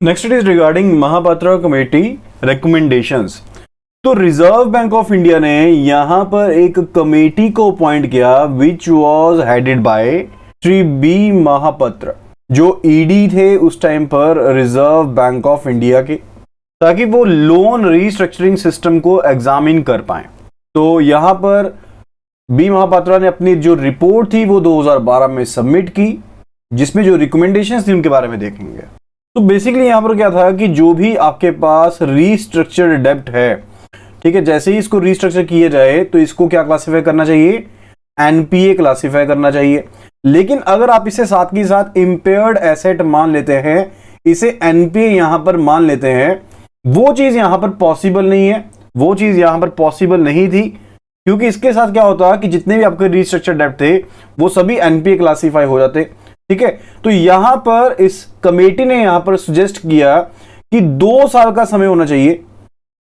Next it is regarding Mahapatra committee recommendations. तो reserve bank of India ने यहां पर एक कमेटी को अपॉइंट किया which was headed by Shri B Mahapatra, जो ईडी थे उस टाइम पर रिजर्व बैंक ऑफ इंडिया के, ताकि वो लोन रीस्ट्रक्चरिंग सिस्टम को एग्जामिन कर पाए। तो यहां पर बी महापात्रा ने अपनी जो रिपोर्ट थी वो 2012 में सबमिट की, जिसमें जो रिकमेंडेशंस थी उनके बारे में देखेंगे। तो बेसिकली यहां पर क्या था कि जो भी आपके पास रीस्ट्रक्चर्ड डेब्ट है, ठीक है, जैसे ही इसको रीस्ट्रक्चर किया जाए तो इसको क्या क्लासिफाई करना चाहिए, एनपीए क्लासिफाई करना चाहिए। लेकिन अगर आप इसे साथ के साथ इंपेयर्ड एसेट मान लेते हैं, इसे एनपीए यहां पर मान लेते हैं, वो चीज यहां पर पॉसिबल नहीं है, वो चीज यहां पर पॉसिबल नहीं थी, क्योंकि इसके साथ क्या होता कि जितने भी आपके रीस्ट्रक्चर डेब्ट थे वो सभी एनपीए क्लासिफाई हो जाते। ठीक है, तो यहां पर इस कमेटी ने यहां पर सजेस्ट किया कि 2 साल का समय होना चाहिए,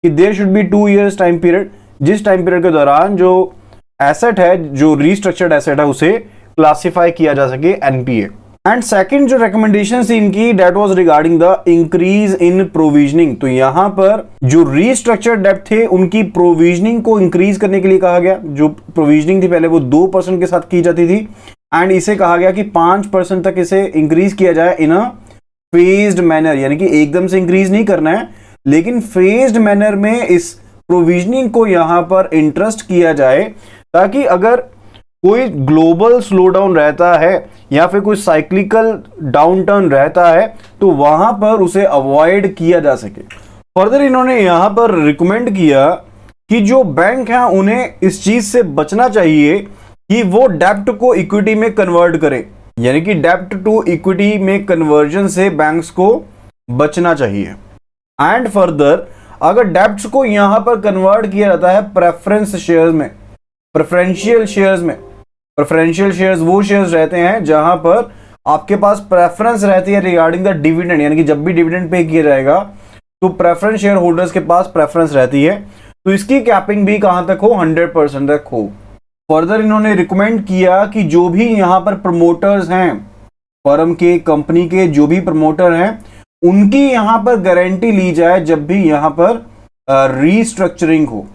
कि there should be 2 years time period, जिस टाइम पीरियड के दौरान जो एसेट है, जो रीस्ट्रक्चर्ड एसेट है, उसे क्लासिफाई किया जा सके एनपीए। एंड सेकंड जो रिकमेंडेशन थी इनकी, that was regarding the increase in provisioning. तो यहां पर जो रीस्ट्रक्चर्ड डेब्ट थे उनकी प्रोविजनिंग को इंक्रीज करने के लिए कहा गया। जो प्रोविजनिंग थी पहले वो 2% के साथ की जाती थी, एंड इसे कहा गया कि 5% तक इसे इंक्रीज किया जाए इन अ फेज्ड मैनर, यानी कि एकदम से इंक्रीज नहीं करना है, लेकिन फेज्ड मैनर में इस प्रोविजनिंग को यहां पर इंटरेस्ट किया जाए, ताकि अगर कोई ग्लोबल स्लोडाउन रहता है या फिर कोई साइक्लिकल डाउनटर्न रहता है तो वहां पर उसे अवॉइड किया जा सके। फर्दर इन्होंने यहां पर रिकमेंड किया कि जो बैंक हैं उन्हें इस चीज से बचना चाहिए कि वो डेब्ट को इक्विटी में कन्वर्ट करे, यानी कि डेब्ट टू इक्विटी में कन्वर्जन से बैंक्स को बचना चाहिए। एंड फर्दर अगर डेब्ट्स को यहां पर कन्वर्ट किया जाता है प्रेफरेंस शेयर्स में, प्रेफरेंशियल शेयर्स में, प्रेफरेंशियल शेयर्स वो शेयर्स रहते हैं जहां पर आपके पास प्रेफरेंस रहती है रिगार्डिंग द डिविडेंड, यानी कि जब भी डिविडेंड पे किया जाएगा तो प्रेफरेंस शेयर होल्डर्स के पास प्रेफरेंस रहती है, तो इसकी कैपिंग भी कहां तक हो, 100% तक हो। फर्दर इन्होंने रिकमेंड किया कि जो भी यहां पर प्रमोटर्स हैं, फर्म के, कंपनी के जो भी प्रमोटर हैं, उनकी यहां पर गारंटी ली जाए जब भी यहां पर रीस्ट्रक्चरिंग हो।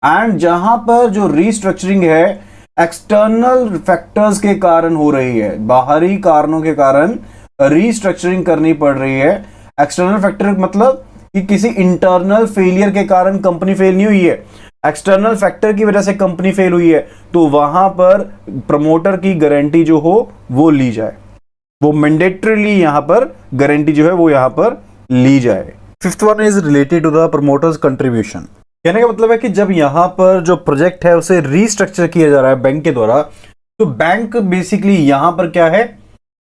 एंड जहां पर जो रीस्ट्रक्चरिंग है एक्सटर्नल फैक्टर्स के कारण हो रही है, बाहरी कारणों के कारण रीस्ट्रक्चरिंग करनी पड़ रही है। एक्सटर्नल फैक्टर मतलब कि किसी इंटरनल फेलियर के कारण कंपनी फेल नहीं हुई है, एक्सटर्नल फैक्टर की वजह से कंपनी फेल हुई है, तो वहां पर प्रमोटर की गारंटी जो हो वो ली जाए, वो मैंडेटरीली यहां पर गारंटी जो है वो यहां पर ली जाए। Fifth one is related to the promoters' contribution. कहने का मतलब है कि जब यहां पर जो प्रोजेक्ट है उसे रीस्ट्रक्चर किया जा रहा है बैंक के द्वारा, तो बैंक बेसिकली यहां पर क्या है,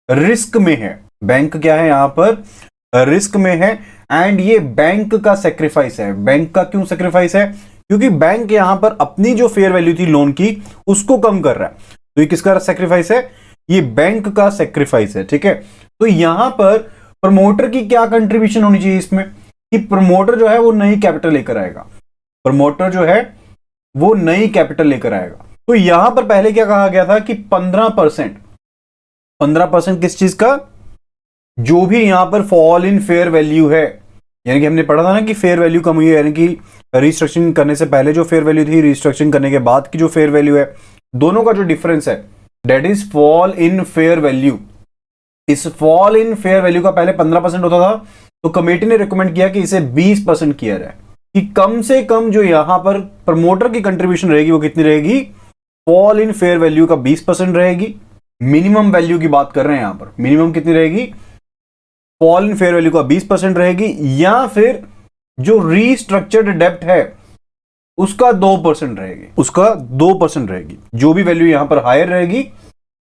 रिस्क में है। बैंक क्या है, यहां पर रिस्क में है, एंड ये बैंक का सेक्रीफाइस है। बैंक का क्यों सेक्रीफाइस है, क्योंकि बैंक यहां पर अपनी जो फेयर वैल्यू थी लोन की उसको कम कर रहा है, तो ये किसका सेक्रीफाइस है, ये बैंक का सेक्रीफाइस है। ठीक है, तो यहां पर प्रमोटर की क्या कंट्रीब्यूशन होनी चाहिए इसमें, कि प्रमोटर जो है वो नई कैपिटल लेकर आएगा, प्रमोटर जो है वो नई कैपिटल लेकर आएगा। तो यहां पर पहले क्या कहा गया था कि 15% किस चीज का, जो भी यहां पर फॉल इन फेयर वैल्यू है, यानी कि हमने पढ़ा था ना कि फेयर वैल्यू कम हुई है, यानी कि रीस्ट्रक्चरिंग करने से पहले जो फेयर वैल्यू थी, रीस्ट्रक्चरिंग करने के बाद की जो फेयर वैल्यू है, दोनों का जो डिफरेंस है that is fall in fair value. इस फॉल इन फेयर वैल्यू का पहले 15% होता था, तो कमेटी ने रिकमेंड किया कि इसे 20% किया जाए, कि कम से कम जो यहां पर प्रमोटर की कंट्रीब्यूशन रहेगी वो कितनी रहेगी, फॉल इन फेयर वैल्यू का 20% रहेगी। मिनिमम वैल्यू की बात कर रहे हैं यहां पर, मिनिमम कितनी रहेगी, फॉल इन फेयर वैल्यू का 20% रहेगी, या फिर जो रीस्ट्रक्चर्ड डेब्ट है उसका 2% रहेगी, उसका 2% रहेगी। जो भी वैल्यू यहां पर हायर रहेगी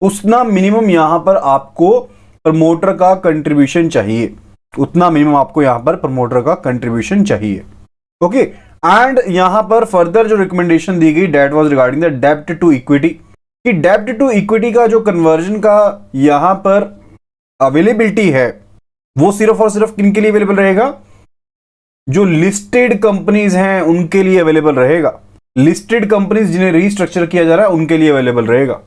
उतना मिनिमम यहां पर आपको प्रमोटर का कंट्रीब्यूशन चाहिए, उतना मिनिमम आपको यहां पर प्रमोटर का कंट्रीब्यूशन चाहिए। ओके, एंड यहां पर फर्दर जो रिकमेंडेशन दी गई दैट वाज रिगार्डिंग द डेब्ट टू इक्विटी, कि डेब्ट टू इक्विटी का जो कन्वर्जन का यहां पर अवेलेबिलिटी है वो सिर्फ और सिर्फ किन के लिए अवेलेबल रहेगा, जो लिस्टेड कंपनीज हैं उनके लिए अवेलेबल रहेगा। लिस्टेड कंपनीज जिन्हें रीस्ट्रक्चर किया जा रहा है उनके लिए अवेलेबल रहेगा।